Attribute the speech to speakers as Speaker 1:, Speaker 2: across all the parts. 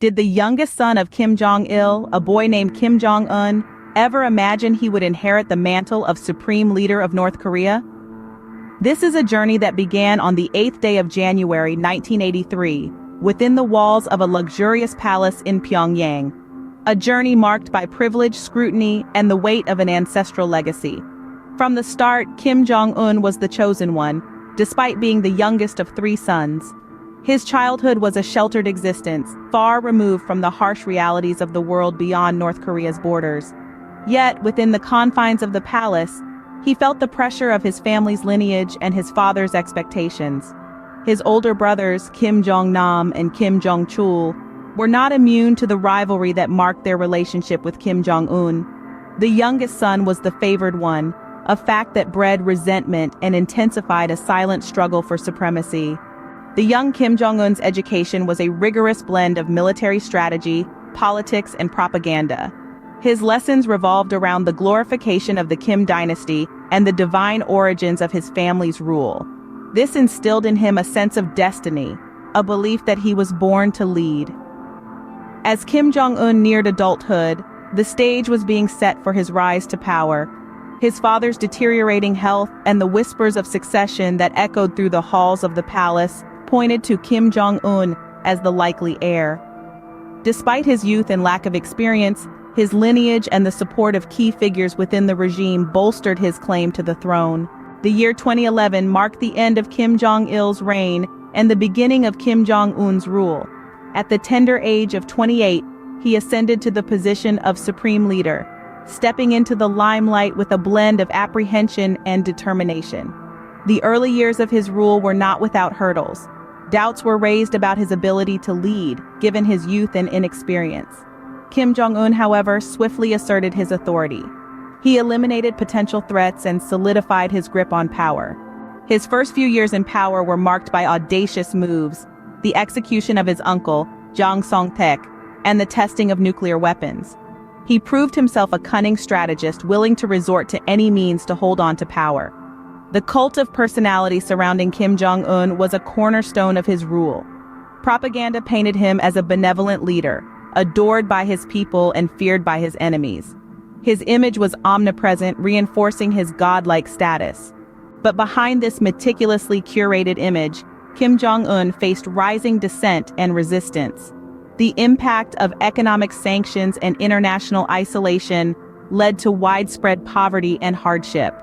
Speaker 1: Did the youngest son of Kim Jong-il, a boy named Kim Jong Un, ever imagine he would inherit the mantle of supreme leader of North Korea? This is a journey that began on the 8th day of January 1983, within the walls of a luxurious palace in Pyongyang. A journey marked by privilege, scrutiny, and the weight of an ancestral legacy. From the start, Kim Jong-un was the chosen one, despite being the youngest of 3 sons. His childhood was a sheltered existence, far removed from the harsh realities of the world beyond North Korea's borders. Yet, within the confines of the palace, he felt the pressure of his family's lineage and his father's expectations. His older brothers, Kim Jong-nam and Kim Jong-chul, were not immune to the rivalry that marked their relationship with Kim Jong-un. The youngest son was the favored one, a fact that bred resentment and intensified a silent struggle for supremacy. The young Kim Jong-un's education was a rigorous blend of military strategy, politics, and propaganda. His lessons revolved around the glorification of the Kim dynasty and the divine origins of his family's rule. This instilled in him a sense of destiny, a belief that he was born to lead. As Kim Jong-un neared adulthood, the stage was being set for his rise to power. His father's deteriorating health and the whispers of succession that echoed through the halls of the palace pointed to Kim Jong-un as the likely heir. Despite his youth and lack of experience, his lineage and the support of key figures within the regime bolstered his claim to the throne. The year 2011 marked the end of Kim Jong-il's reign and the beginning of Kim Jong-un's rule. At the tender age of 28, he ascended to the position of supreme leader, stepping into the limelight with a blend of apprehension and determination. The early years of his rule were not without hurdles. Doubts were raised about his ability to lead, given his youth and inexperience. Kim Jong-un, however, swiftly asserted his authority. He eliminated potential threats and solidified his grip on power. His first few years in power were marked by audacious moves, the execution of his uncle, Jang Song-taek, and the testing of nuclear weapons. He proved himself a cunning strategist willing to resort to any means to hold on to power. The cult of personality surrounding Kim Jong-un was a cornerstone of his rule. Propaganda painted him as a benevolent leader, adored by his people and feared by his enemies. His image was omnipresent, reinforcing his godlike status. But behind this meticulously curated image, Kim Jong-un faced rising dissent and resistance. The impact of economic sanctions and international isolation led to widespread poverty and hardship.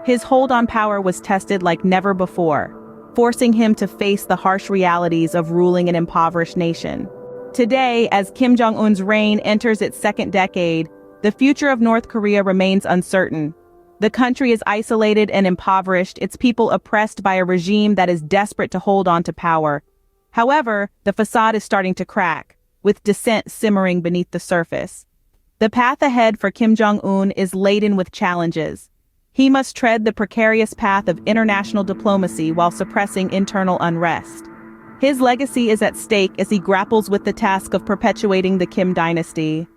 Speaker 1: His hold on power was tested like never before, forcing him to face the harsh realities of ruling an impoverished nation. Today, as Kim Jong-un's reign enters its second decade, the future of North Korea remains uncertain. The country is isolated and impoverished, its people oppressed by a regime that is desperate to hold on to power. However, the facade is starting to crack, with dissent simmering beneath the surface. The path ahead for Kim Jong-un is laden with challenges. He must tread the precarious path of international diplomacy while suppressing internal unrest. His legacy is at stake as he grapples with the task of perpetuating the Kim dynasty.